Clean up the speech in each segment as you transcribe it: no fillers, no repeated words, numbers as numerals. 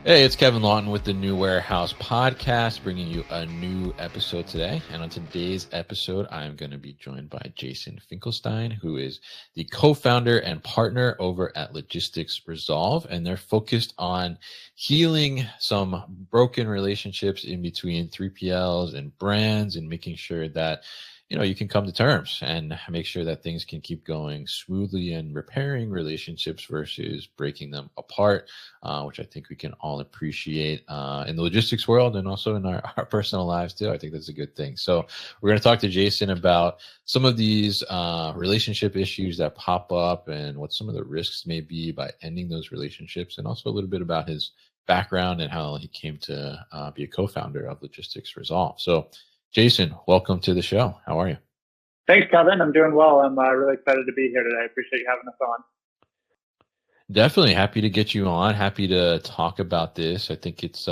Hey, it's Kevin Lawton with the New Warehouse Podcast, bringing you a new episode today. And on today's episode, I'm going to be joined by Jason Finkelstein, who is the co-founder and partner over at Logistics Resolve. And they're focused on healing some broken relationships in between 3PLs and brands and making sure that you can come to terms and make sure that things can keep going smoothly and repairing relationships versus breaking them apart, which I think we can all appreciate in the logistics world and also in our personal lives too. I think that's a good thing. So we're going to talk to Jason about some of these relationship issues that pop up and what some of the risks may be by ending those relationships, and also a little bit about his background and how he came to be a co-founder of Logistics Resolve. So Jason, welcome to the show. How are you? Thanks, Kevin. I'm doing well. I'm really excited to be here today. I appreciate you having us on. Definitely happy to get you on. Happy to talk about this. I think it's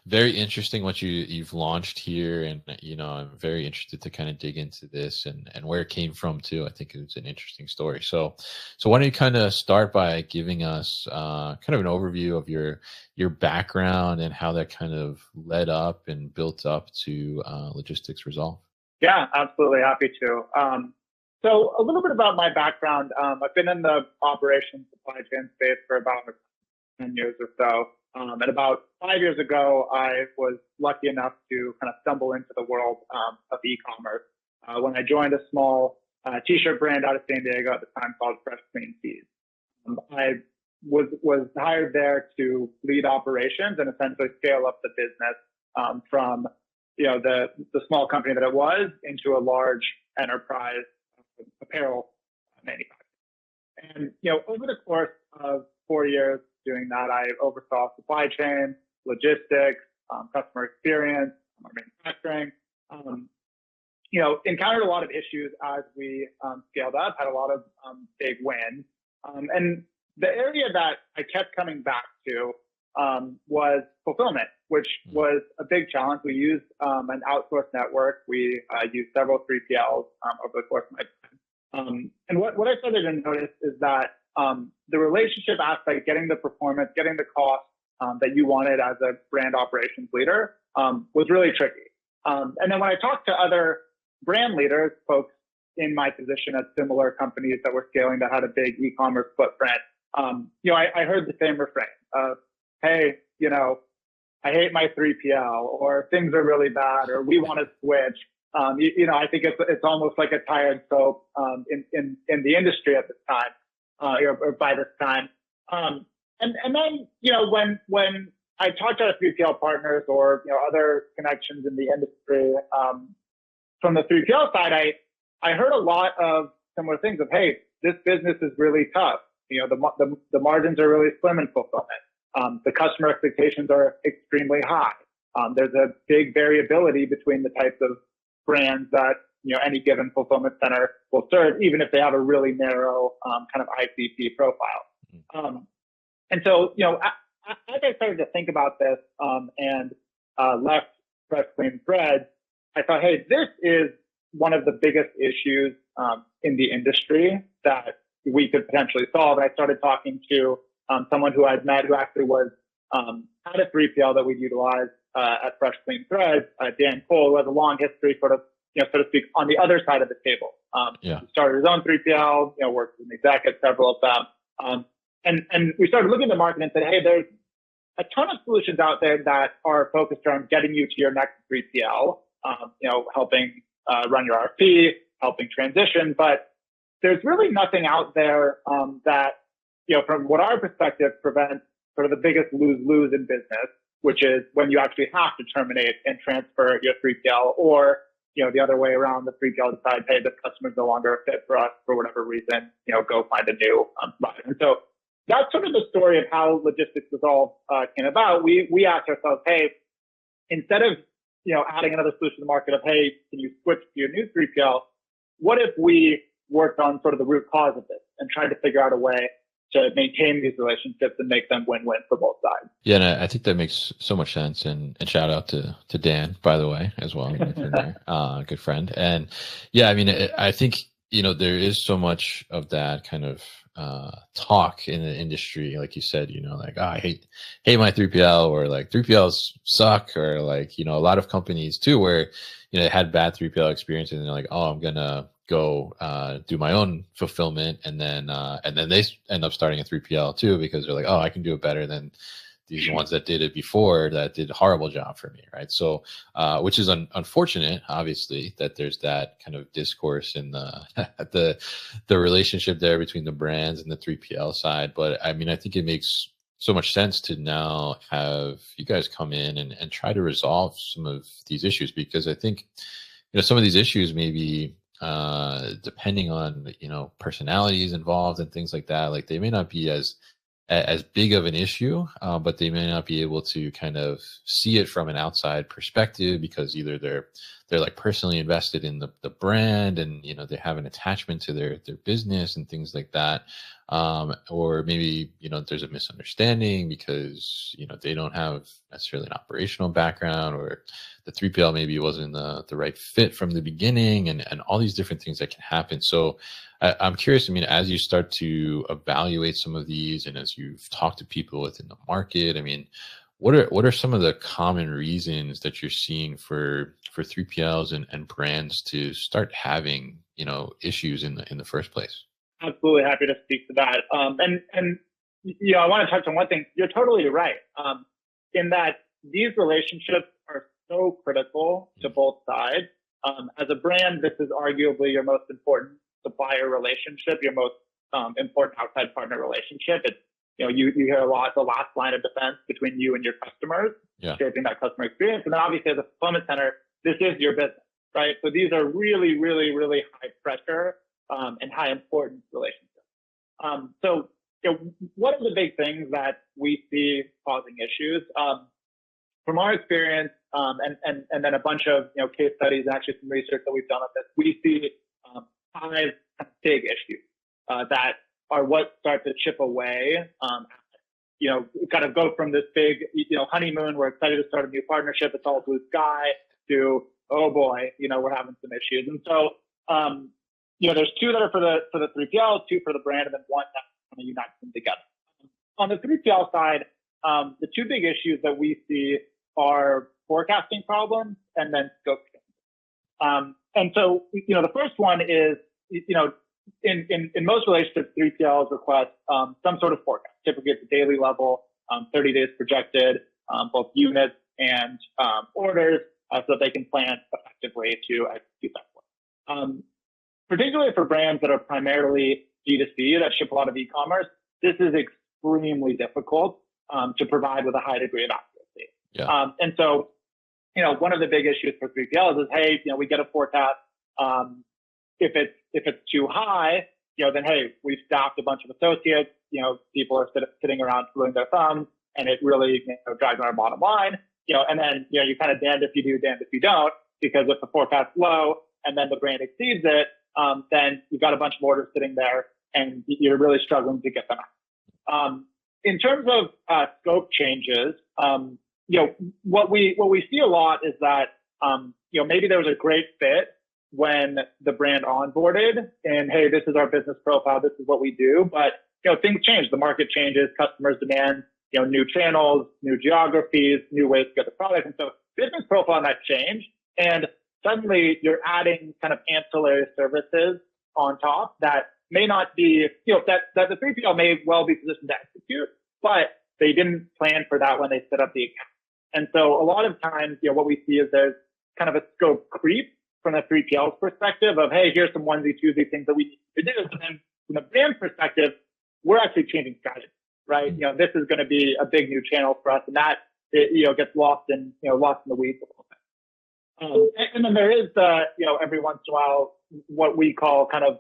very interesting what you've launched here, and I'm very interested to kind of dig into this and where it came from too. I think it's an interesting story. So why don't you kind of start by giving us kind of an overview of your background and how that kind of led up and built up to Logistics Resolve? Yeah, absolutely happy to. So a little bit about my background. I've been in the operations supply chain space for about 10 years or so. And about 5 years ago, I was lucky enough to kind of stumble into the world of e-commerce when I joined a small t-shirt brand out of San Diego at the time called Fresh Clean Tees. I was hired there to lead operations and essentially scale up the business from the small company that it was into a large enterprise apparel manufacturer. And over the course of 4 years doing that, I oversaw supply chain, logistics, customer experience, manufacturing. Encountered a lot of issues as we scaled up, had a lot of big wins. And the area that I kept coming back to was fulfillment, which was a big challenge. We used an outsourced network. We used several 3PLs over the course of my time. And what I started to notice is that the relationship aspect, getting the performance, getting the cost that you wanted as a brand operations leader was really tricky. And then when I talked to other brand leaders, folks in my position at similar companies that were scaling that had a big e-commerce footprint, I heard the same refrain of, hey, I hate my 3PL, or things are really bad, or we want to switch. I think it's almost like a tired soap in the industry at this time, or by this time. And then when I talked to 3PL partners or other connections in the industry from the 3PL side, I heard a lot of similar things of, hey, this business is really tough. The margins are really slim in fulfillment. The customer expectations are extremely high. There's a big variability between the types of brands that any given fulfillment center will serve, even if they have a really narrow kind of ICP profile. And so, as I started to think about this and left Fresh Clean Threads, I thought, hey, this is one of the biggest issues in the industry that we could potentially solve. And I started talking to someone who I'd met who actually was at a 3PL that we'd utilized at Fresh Clean Threads, Dan Cole, who has a long history, so to speak, on the other side of the table. He started his own 3PL, worked as an exec at several of them. And we started looking at the market and said, hey, there's a ton of solutions out there that are focused on getting you to your next 3PL, helping run your RFP, helping transition. But there's really nothing out there that, from what our perspective, prevents sort of the biggest lose-lose in business, which is when you actually have to terminate and transfer your 3PL, or the other way around, the 3PL decides, hey, this customer's no longer a fit for us for whatever reason, go find a new provider. And so that's sort of the story of how Logistics Resolve came about. We asked ourselves, hey, instead of adding another solution to the market of, hey, can you switch to your new 3PL? What if we worked on sort of the root cause of this and tried to figure out a way to maintain these relationships and make them win-win for both sides? Yeah, and I think that makes so much sense. And shout out to Dan, by the way, as well. Good friend. And yeah, I mean, I think there is so much of that kind of talk in the industry, like you said, like, oh, I hate my 3PL, or like 3PLs suck, or like, a lot of companies too, where, they had bad 3PL experiences and they're like, oh, I'm gonna go do my own fulfillment, and then they end up starting a 3PL too, because they're like, oh, I can do it better than these ones that did it before that did a horrible job for me, right? So, which is unfortunate, obviously, that there's that kind of discourse in the the relationship there between the brands and the 3PL side. But I mean, I think it makes so much sense to now have you guys come in and try to resolve some of these issues, because I think, some of these issues maybe depending on, personalities involved and things like that, like they may not be as big of an issue, but they may not be able to kind of see it from an outside perspective, because either they're like personally invested in the brand, and they have an attachment to their business and things like that, or maybe there's a misunderstanding because they don't have necessarily an operational background, or the 3PL maybe wasn't the right fit from the beginning, and all these different things that can happen. So I'm curious, I mean, as you start to evaluate some of these, and as you've talked to people within the market, I mean, what are some of the common reasons that you're seeing for 3PLs and brands to start having, issues in the first place? Absolutely happy to speak to that. And I want to touch on one thing. You're totally right. In that these relationships are so critical to both sides. As a brand, this is arguably your most important supplier relationship, your most important outside partner relationship. It's, you hear a lot, the last line of defense between you and your customers, shaping that customer experience. And then obviously as a fulfillment center, this is your business, right? So these are really, really, really high pressure and high importance relationships. So, what are the big things that we see causing issues? From our experience, and then a bunch of case studies and actually some research that we've done on this, we see 5 big issues that are what start to chip away. Kind of go from this big honeymoon, we're excited to start a new partnership, it's all blue sky, to oh boy, we're having some issues. And so there's 2 that are for the 3PL, 2 for the brand, and then 1 that kind of unites them together. On the 3PL side, the 2 big issues that we see are forecasting problems and then scope changes. And so, the first one is, in most relationships, 3PLs request some sort of forecast, typically at the daily level, 30 days projected, both units and orders, so that they can plan effectively to execute that work. Particularly for brands that are primarily D2C that ship a lot of e-commerce, this is extremely difficult to provide with a high degree of accuracy. Yeah. And so, one of the big issues for 3PLs is, hey, we get a forecast. If it's too high, then hey, we've staffed a bunch of associates. People are sitting around twiddling their thumbs, and it really drives on our bottom line. And then you kind of damned if you do, damned if you don't, because if the forecast's low and then the brand exceeds it, then you've got a bunch of orders sitting there, and you're really struggling to get them out. In terms of scope changes, what we see a lot is that maybe there was a great fit when the brand onboarded, and hey, this is our business profile, this is what we do. But things change, the market changes, customers demand new channels, new geographies, new ways to get the product, and so business profile might change, and suddenly you're adding kind of ancillary services on top that may not be, that the 3PL may well be positioned to execute, but they didn't plan for that when they set up the account. And so a lot of times, what we see is there's kind of a scope creep from the 3PL's perspective of, hey, here's some onesie, twosie things that we need to do. But then from the brand perspective, we're actually changing strategy, right? This is going to be a big new channel for us, and that, gets lost in the weeds a little bit. And then there is every once in a while, what we call kind of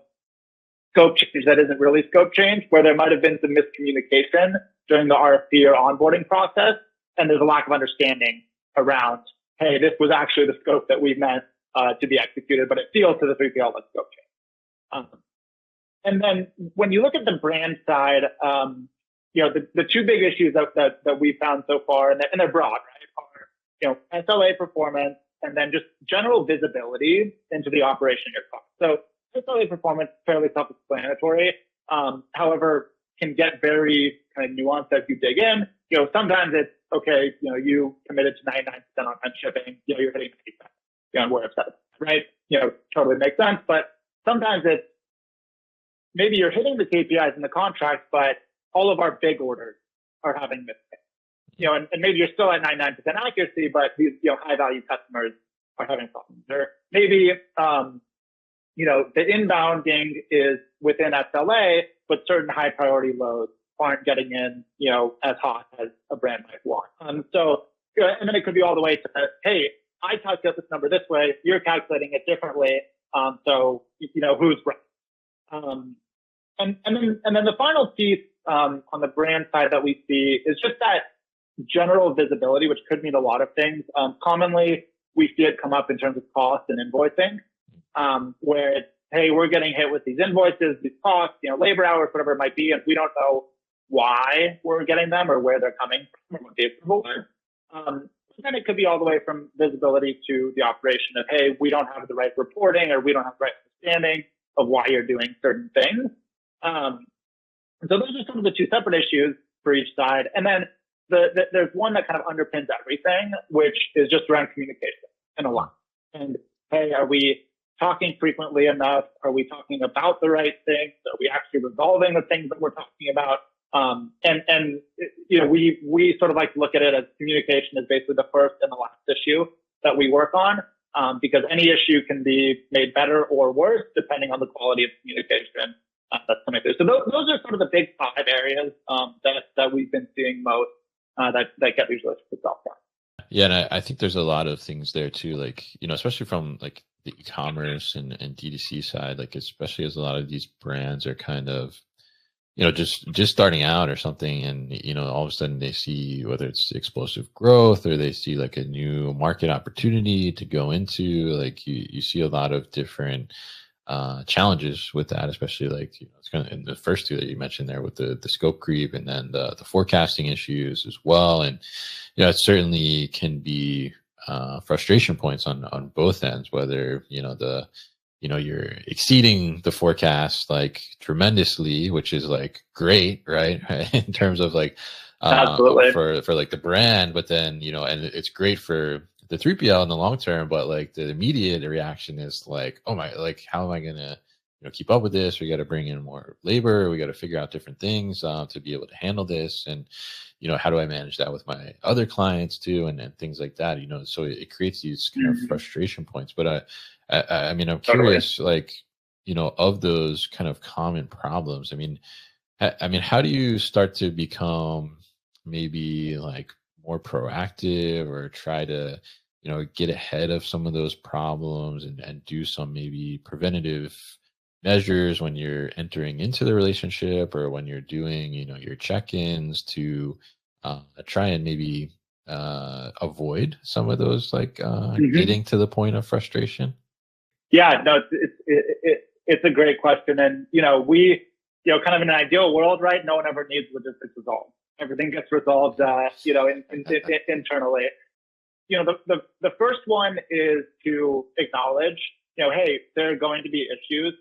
scope change that isn't really scope change, where there might have been some miscommunication during the RFP or onboarding process, and there's a lack of understanding around, hey, this was actually the scope that we meant to be executed, but it feels to the 3PL like scope change. And then when you look at the brand side, the 2 big issues that we found so far, and they're broad, right, are SLA performance and then just general visibility into the operation of your cost. So SLA performance fairly self-explanatory. However, can get very kind of nuanced as you dig in. Sometimes it's okay. You committed to 99% on time shipping. You're hitting 90%. Where it's set, right? Totally makes sense. But sometimes it's maybe you're hitting the KPIs in the contract, but all of our big orders are having mistakes. And maybe you're still at 99% accuracy, but these high value customers are having problems. Or maybe the inbounding is within SLA, but certain high priority loads aren't getting in, as hot as a brand might want. And then it could be all the way to, hey, I calculate this number this way, you're calculating it differently. So who's right? And then the final piece on the brand side that we see is just that general visibility, which could mean a lot of things. Commonly, we see it come up in terms of cost and invoicing, where it's, hey, we're getting hit with these invoices, these costs, labor hours, whatever it might be, and we don't know why we're getting them or where they're coming from or what the approval is. Then it could be all the way from visibility to the operation of, hey, we don't have the right reporting or we don't have the right understanding of why you're doing certain things. So those are some of the two separate issues for each side. And then there's one that kind of underpins everything, which is just around communication and alignment. And hey, are we talking frequently enough? Are we talking about the right things? Are we actually resolving the things that we're talking about? We sort of like to look at it as communication is basically the first and the last issue that we work on, because any issue can be made better or worse depending on the quality of communication that's coming through. So those are sort of the big 5 areas that we've been seeing most that get these relationships off track. Yeah, and I think there's a lot of things there too, like, especially from like the e-commerce and D2C side, like especially as a lot of these brands are kind of, just starting out or something, and all of a sudden they see whether it's explosive growth or they see like a new market opportunity to go into, like you see a lot of different challenges with that, especially like it's kind of in the first 2 that you mentioned there with the scope creep and then the forecasting issues as well. And it certainly can be frustration points on both ends, whether you're exceeding the forecast like tremendously, which is like great, right? In terms of like Absolutely. for like the brand, but then and it's great for the 3PL in the long term, but like the immediate reaction is like, oh my, like how am I gonna keep up with this? We got to bring in more labor, we got to figure out different things to be able to handle this, and how do I manage that with my other clients too, and things like that. So it creates these kind of frustration points. But I mean, I'm curious, like of those kind of common problems. I mean, how do you start to become maybe like more proactive or try to get ahead of some of those problems and do some maybe preventative measures when you're entering into the relationship or when you're doing your check-ins to try and maybe avoid some of those like getting to the point of frustration? Yeah, no, it's a great question. And we kind of in an ideal world, right, no one ever needs logistics resolved. Everything gets resolved internally. The first one is to acknowledge, hey, there are going to be issues.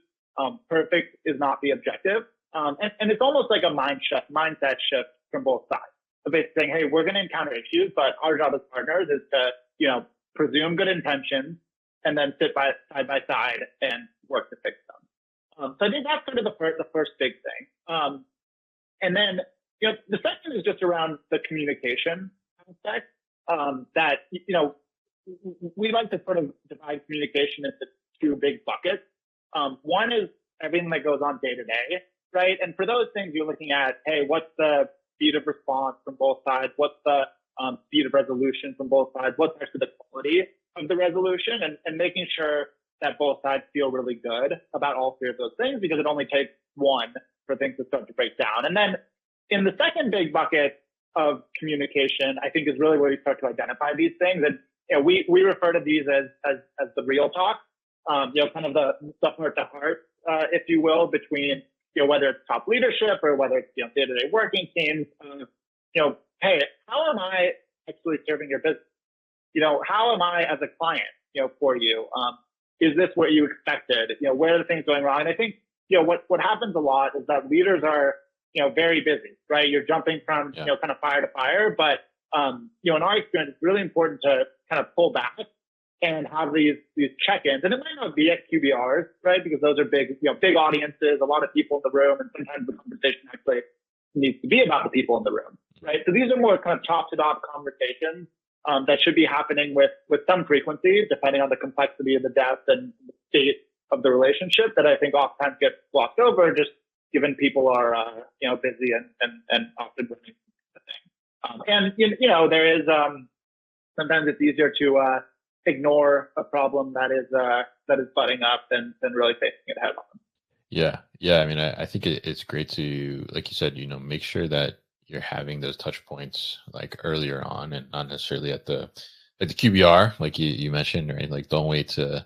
Perfect is not the objective. And it's almost like a mindset shift from both sides. So basically saying, hey, we're going to encounter issues, but our job as partners is to, presume good intentions and then sit side by side and work to fix them. So I think that's sort of the first big thing. And then, the second is just around the communication aspect. That, we like to sort of divide communication into 2 big buckets. One is everything that goes on day to day, right? And for those things, you're looking at, hey, what's the speed of response from both sides? What's the speed of resolution from both sides? What's actually the quality of the resolution? And making sure that both sides feel really good about all 3 of those things, because it only takes one for things to start to break down. And then in the second big bucket of communication, I think is really where we start to identify these things. And we refer to these as the real talk, kind of the heart to heart, if you will, between, whether it's top leadership or whether it's, day-to-day working teams, hey, how am I actually serving your business? How am I as a client, for you? is this what you expected? Where are the things going wrong? And I think, what happens a lot is that leaders are, very busy, right? You're jumping from, kind of fire to fire. But, in our experience, it's really important to kind of pull back and have these check-ins. And it might not be at QBRs, right? Because those are big, big audiences, a lot of people in the room, and sometimes the conversation actually needs to be about the people in the room, right? So these are more kind of top-to-top conversations that should be happening with some frequency, depending on the complexity of the depth and the state of the relationship, that I think oftentimes gets glossed over, just given people are, busy and often running the thing. And there is sometimes it's easier to ignore a problem that is butting up than really facing it head on. Yeah. I mean, I think it's great to, like you said, make sure that you're having those touch points like earlier on, and not necessarily at the QBR, like you mentioned, right? Like, don't wait to,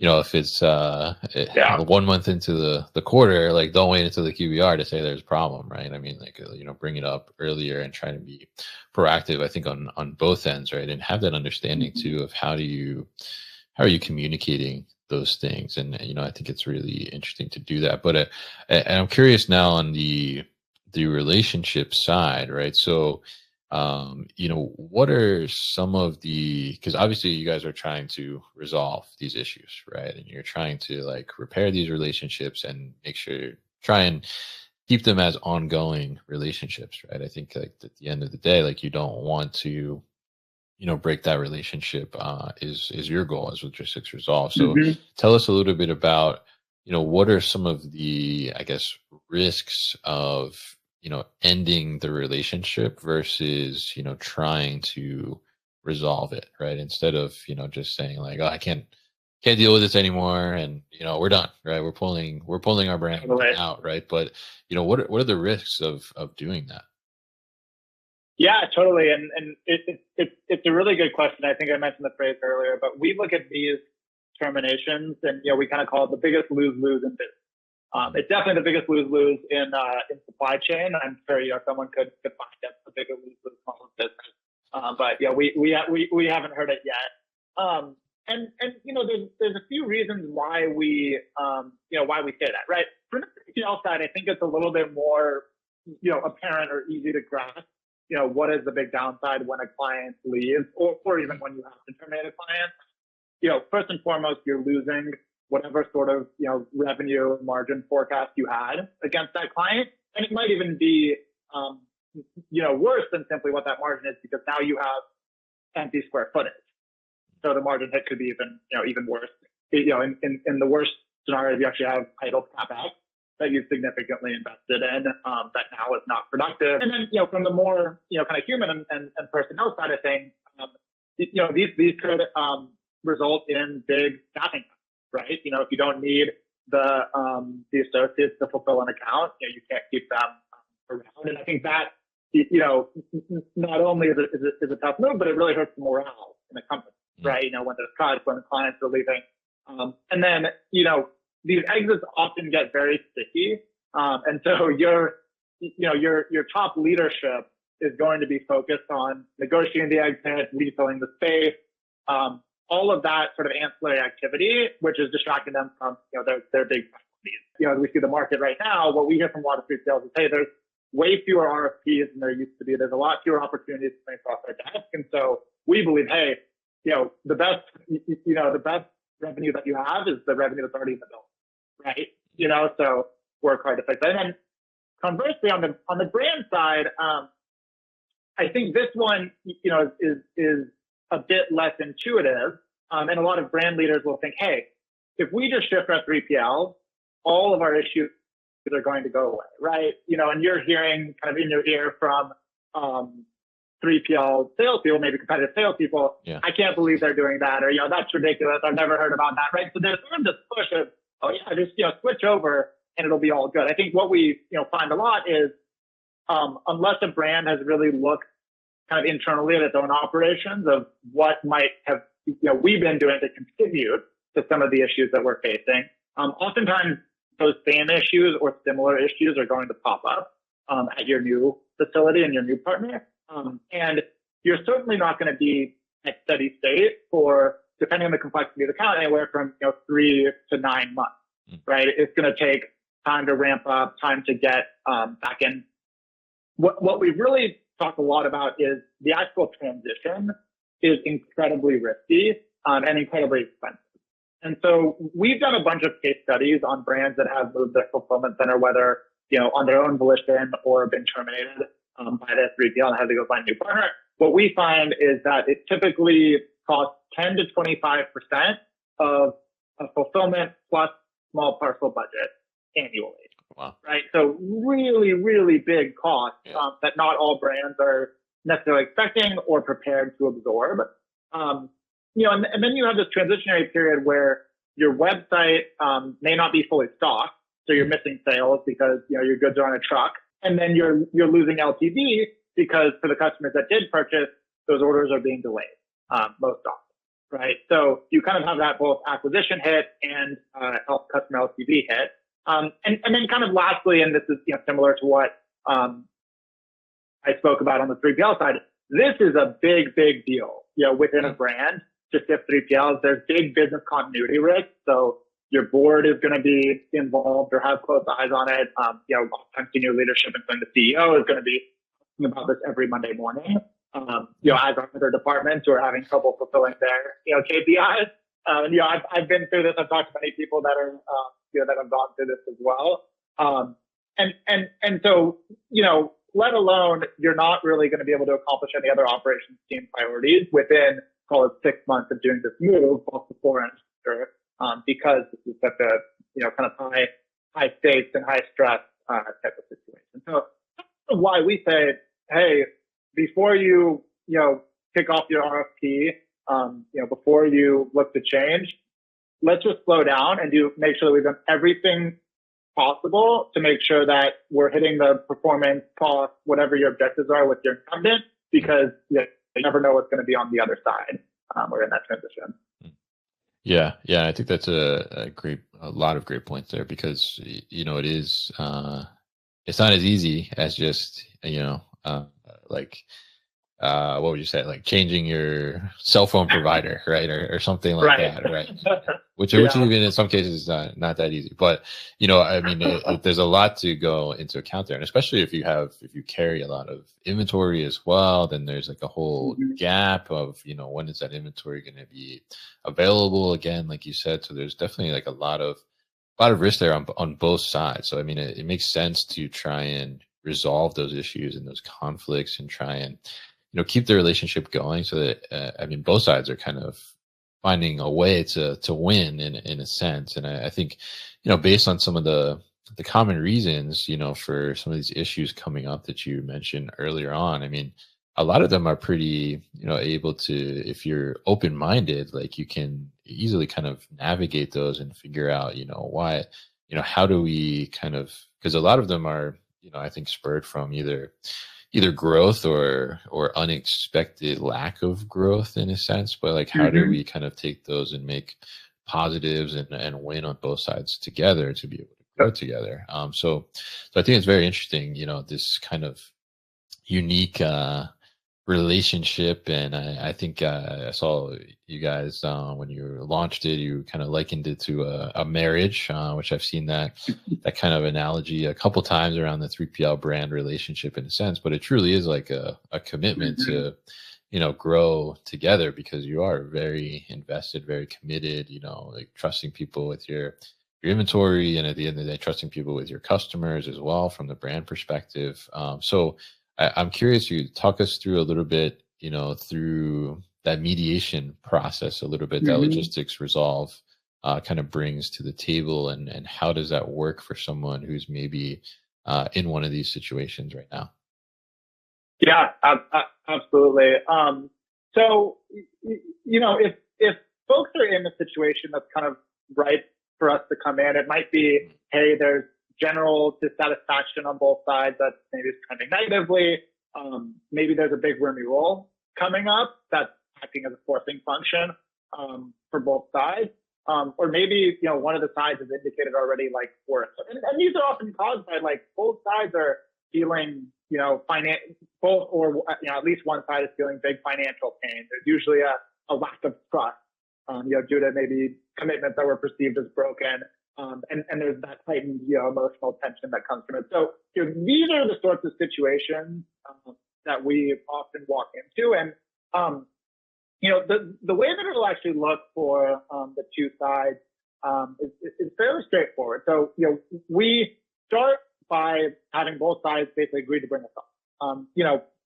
if it's 1 month into the quarter, like, don't wait until the QBR to say there's a problem, right? I mean, like, bring it up earlier and try to be proactive, I think, on both ends, right? And have that understanding too of how are you communicating those things. And, I think it's really interesting to do that. But and I'm curious now on the relationship side, right? So, what are some of because obviously you guys are trying to resolve these issues, right? And you're trying to like repair these relationships and try and keep them as ongoing relationships, right? I think like at the end of the day, like, you don't want to, break that relationship, is your goal as Logistics Resolve. So tell us a little bit about, what are some of the, I guess, risks of, ending the relationship versus, trying to resolve it, right? Instead of, just saying like, oh, I can't deal with this anymore, and, we're done, right? We're pulling our brand out, right? But, what are the risks of doing that? Yeah, totally. And it's a really good question. I think I mentioned the phrase earlier, but we look at these terminations, and we kind of call it the biggest lose-lose in business. It's definitely the biggest lose-lose in supply chain. I'm sure someone could define it the biggest lose-lose model in business. But we haven't heard it yet. And there's a few reasons why we say that, right? From the PL side, I think it's a little bit more apparent or easy to grasp. What is the big downside when a client leaves, or even when you have to terminate a client? First and foremost, you're losing whatever sort of, revenue margin forecast you had against that client. And it might even be, worse than simply what that margin is, because now you have empty square footage. So the margin hit could be even worse. In the worst scenario, you actually have idle CapEx that you've significantly invested in, that now is not productive. And then, from the more, kind of human and personnel side of things, these could result in big staffing, right? If you don't need the associates to fulfill an account, you can't keep them around. And I think that, not only is it a tough move, but it really hurts the morale in the company, right? When there's cuts, when the clients are leaving. And then, these exits often get very sticky. And so your top leadership is going to be focused on negotiating the exit, refilling the space, all of that sort of ancillary activity, which is distracting them from, their big priorities. As we see the market right now, what we hear from a lot of street sales is, hey, there's way fewer RFPs than there used to be. There's a lot fewer opportunities coming across our desk. And so we believe, hey, the best revenue that you have is the revenue that's already in the building, right? So work hard to fix that. And then conversely, on the brand side, I think this one, is a bit less intuitive. And a lot of brand leaders will think, hey, if we just shift our 3PL, all of our issues are going to go away, right? And you're hearing kind of in your ear from 3PL salespeople, maybe competitive salespeople, I can't believe they're doing that, or, that's ridiculous. I've never heard about that, right? So there's sort of this push of, oh yeah, just, switch over and it'll be all good. I think what we, find a lot is, unless a brand has really looked kind of internally at its own operations of what might have, we've been doing to contribute to some of the issues that we're facing, oftentimes those same issues or similar issues are going to pop up at your new facility and your new partner. And you're certainly not going to be at steady state for depending on the complexity of the account, anywhere from 3 to 9 months, right? It's going to take time to ramp up, time to get back in. What we've really talked a lot about is the actual transition is incredibly risky and incredibly expensive. And so we've done a bunch of case studies on brands that have moved their fulfillment center, whether on their own volition or been terminated by the 3PL and had to go find a new partner. What we find is that it typically costs 10 to 25% of a fulfillment plus small parcel budget annually. Wow. Right. So really, really big costs that not all brands are necessarily expecting or prepared to absorb. And then you have this transitionary period where your website may not be fully stocked, so you're missing sales because your goods are on a truck, and then you're losing LTV because for the customers that did purchase, those orders are being delayed most often, right? So you kind of have that both acquisition hit and customer LTV hit, and then kind of lastly, and this is similar to what I spoke about on the 3PL side. This is a big deal, within a brand. Just if 3PLs, there's big business continuity risk. So your board is going to be involved or have close eyes on it. Oftentimes senior leadership, and the CEO is going to be talking about this every Monday morning. As are other departments who are having trouble fulfilling their, KPIs. I've been through this. I've talked to many people that are, that have gone through this as well. And so, let alone you're not really going to be able to accomplish any other operations team priorities within, call it 6 months of doing this move, both before and after, because this is such a, kind of high stakes and high stress type of situation. So that's why we say, hey, before you, kick off your RFP, before you look to change, let's just slow down and make sure that we've done everything possible to make sure that we're hitting the performance, cost, whatever your objectives are with your incumbent, because you never know what's going to be on the other side. We're in that transition. Yeah. I think that's a lot of great points there, because it is it's not as easy as just what would you say, like changing your cell phone provider, right, or something like that, right? Which even in some cases is not that easy. But there's a lot to go into account there, and especially if you carry a lot of inventory as well, then there's like a whole gap of when is that inventory going to be available again, like you said. So there's definitely like a lot of risk there on both sides. So it makes sense to try and resolve those issues and those conflicts and try and keep the relationship going, so that both sides are kind of finding a way to win in a sense. And I think based on some of the common reasons for some of these issues coming up that you mentioned earlier on, a lot of them are pretty able to, if you're open-minded, like you can easily kind of navigate those and figure out why, how do we kind of, because a lot of them are I think spurred from either growth or unexpected lack of growth in a sense, but like how do we kind of take those and make positives and win on both sides together to be able to grow together. So I think it's very interesting, this kind of unique relationship. And I think I saw you guys when you launched it, you kind of likened it to a marriage, which I've seen that kind of analogy a couple times around the 3PL brand relationship in a sense. But it truly is like a commitment to grow together, because you are very invested, very committed, like trusting people with your inventory, and at the end of the day, trusting people with your customers as well from the brand perspective. So I'm curious, you talk us through a little bit, through that mediation process a little bit, that logistics resolve kind of brings to the table, and how does that work for someone who's maybe in one of these situations right now? Yeah, absolutely. So, if folks are in a situation that's kind of right for us to come in, it might be, hey, there's general dissatisfaction on both sides that maybe is trending negatively. Maybe there's a big renewal coming up that's acting as a forcing function for both sides. Or maybe, one of the sides has indicated already like worse. And these are often caused by like both sides are feeling, both, or at least one side is feeling big financial pain. There's usually a lack of trust due to maybe commitments that were perceived as broken. And there's that heightened, emotional tension that comes from it. So, these are the sorts of situations that we often walk into. And, the way that it'll actually look for the two sides is fairly straightforward. So, we start by having both sides basically agree to bring us up.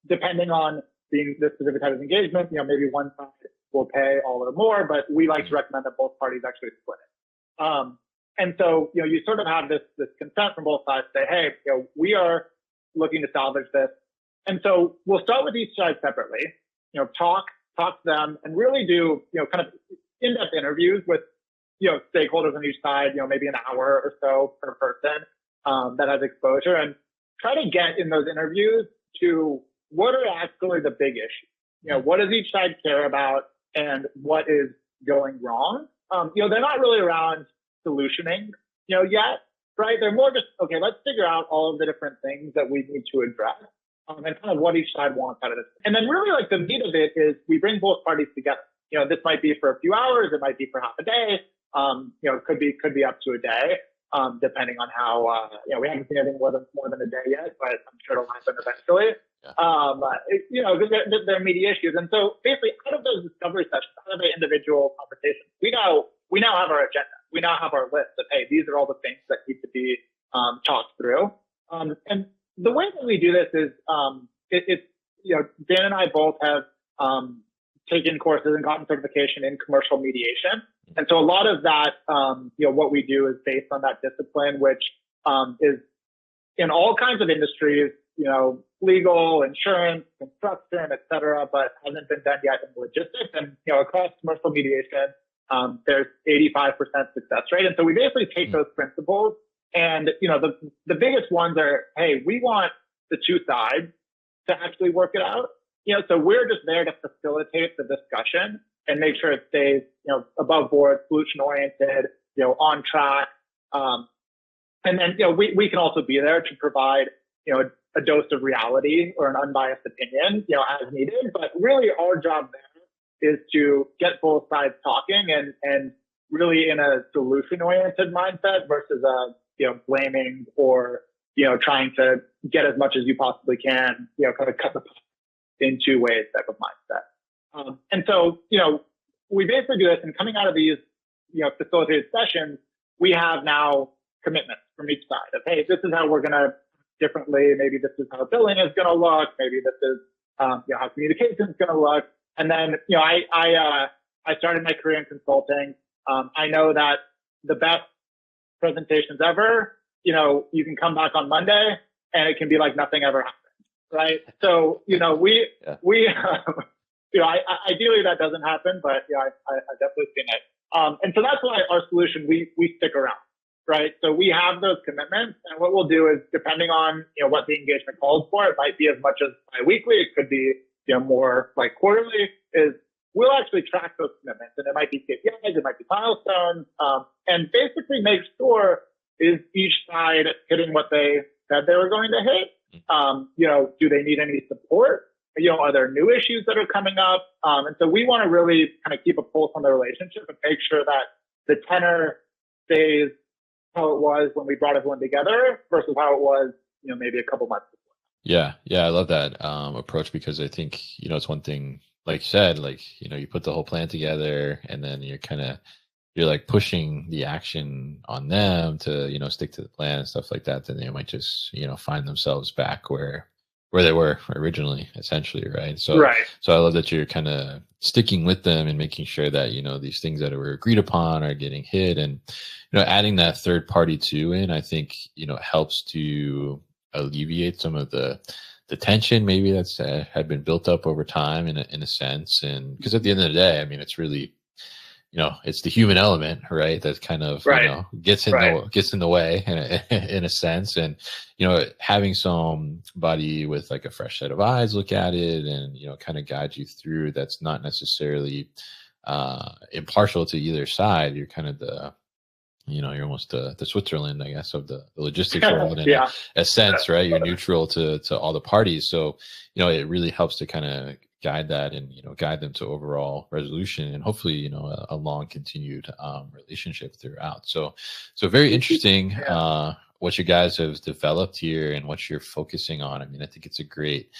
Depending on the specific type of engagement, maybe one side will pay all or more, but we like to recommend that both parties actually split it. And so, you sort of have this consent from both sides say, hey, we are looking to salvage this. And so we'll start with each side separately, talk to them and really do, kind of in-depth interviews with, stakeholders on each side, maybe an hour or so per person, that has exposure, and try to get in those interviews to what are actually the big issues. What does each side care about and what is going wrong? They're not really around solutioning, yet, right? They're more just, okay, let's figure out all of the different things that we need to address, and kind of what each side wants out of this. And then really like the meat of it is we bring both parties together. This might be for a few hours, it might be for half a day, could be up to a day, depending on how, we haven't seen anything more than a day yet, but I'm sure it'll happen eventually. Yeah. Because there are meaty issues. And so basically out of those discovery sessions, out of the individual conversations, we now have our agenda. We now have our list of, hey, these are all the things that need to be talked through. And the way that we do this is, Dan and I both have taken courses and gotten certification in commercial mediation. And so a lot of that, what we do is based on that discipline, which is in all kinds of industries, legal, insurance, construction, et cetera, but hasn't been done yet in logistics. And, across commercial mediation, there's 85% success rate. And so we basically take those principles and, the biggest ones are, hey, we want the two sides to actually work it out. So we're just there to facilitate the discussion and make sure it stays, above board, solution oriented, on track. And then, we can also be there to provide, a dose of reality or an unbiased opinion, as needed. But really our job there is to get both sides talking and really in a solution oriented mindset versus blaming or, trying to get as much as you possibly can, kind of cut the pot in two ways type of mindset. And so, we basically do this, and coming out of these, facilitated sessions, we have now commitments from each side of, hey, this is how we're going to differently. Maybe this is how billing is going to look. Maybe this is, how communication is going to look. And then, I started my career in consulting. I know that the best presentations ever, you can come back on Monday and it can be like nothing ever happened. Right. So, ideally that doesn't happen, but I've definitely seen it. And so that's why our solution, we stick around, right? So we have those commitments, and what we'll do is, depending on, what the engagement calls for, it might be as much as bi-weekly, it could be, more like quarterly, is we'll actually track those commitments, and it might be KPIs, it might be milestones, and basically make sure is each side hitting what they said they were going to hit. Do they need any support? Are there new issues that are coming up? And so we want to really kind of keep a pulse on the relationship and make sure that the tenor stays how it was when we brought everyone together versus how it was, maybe a couple months before. Yeah. I love that approach, because I think, it's one thing, like you said, you put the whole plan together and then you're like pushing the action on them to, stick to the plan and stuff like that. Then they might just, find themselves back where they were originally, essentially. Right. So I love that you're kind of sticking with them and making sure that, these things that were agreed upon are getting hit, and, adding that third party too in, I think, helps to alleviate some of the tension maybe that's had been built up over time in a sense. And because at the end of the day, I mean, it's really, it's the human element, right? That kind of, gets in the way in a sense. And, having somebody with like a fresh set of eyes look at it and, kind of guide you through, that's not necessarily impartial to either side. You're kind of you're almost the Switzerland, I guess, of the logistics world in a sense, right? You're neutral to all the parties. So, it really helps to kind of guide that and guide them to overall resolution and hopefully a long continued relationship throughout. So very interesting what you guys have developed here and what you're focusing on. I mean, I think it's a great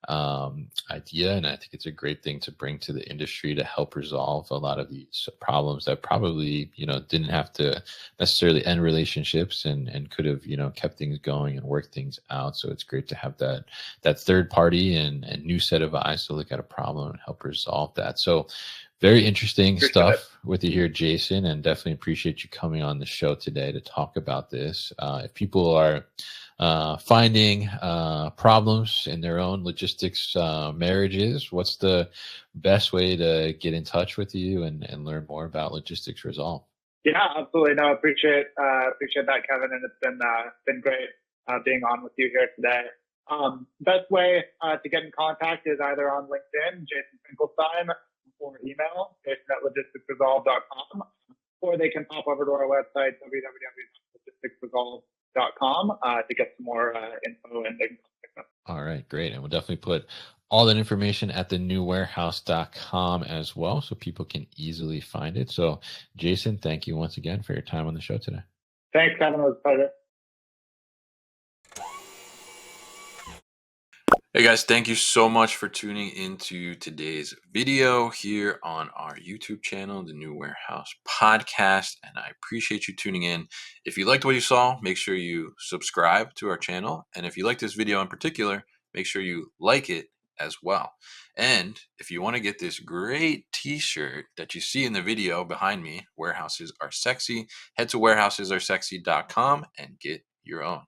idea, and I think it's a great thing to bring to the industry to help resolve a lot of these problems that probably didn't have to necessarily end relationships and could have kept things going and worked things out. So it's great to have that third party and new set of eyes to look at a problem and help resolve that. So very interesting stuff with you here, Jason, and definitely appreciate you coming on the show today to talk about this. If people are finding problems in their own logistics marriages, what's the best way to get in touch with you and learn more about Logistics Resolve? Yeah, absolutely. No, appreciate that, Kevin, and it's been great being on with you here today. Best way to get in contact is either on LinkedIn, Jason Finkelstein, or email, jason@logisticsresolve.com, or they can pop over to our website, www.logisticsresolve.com, to get some more info and they can contact us. All right, great. And we'll definitely put all that information at thenewwarehouse.com as well, so people can easily find it. So Jason, thank you once again for your time on the show today. Thanks, Kevin. It was a pleasure. Hey guys, thank you so much for tuning into today's video here on our YouTube channel, The New Warehouse Podcast, and I appreciate you tuning in. If you liked what you saw, make sure you subscribe to our channel, and if you like this video in particular, make sure you like it as well. And if you want to get this great t-shirt that you see in the video behind me, Warehouses Are Sexy, head to warehousesAreSexy.com and get your own.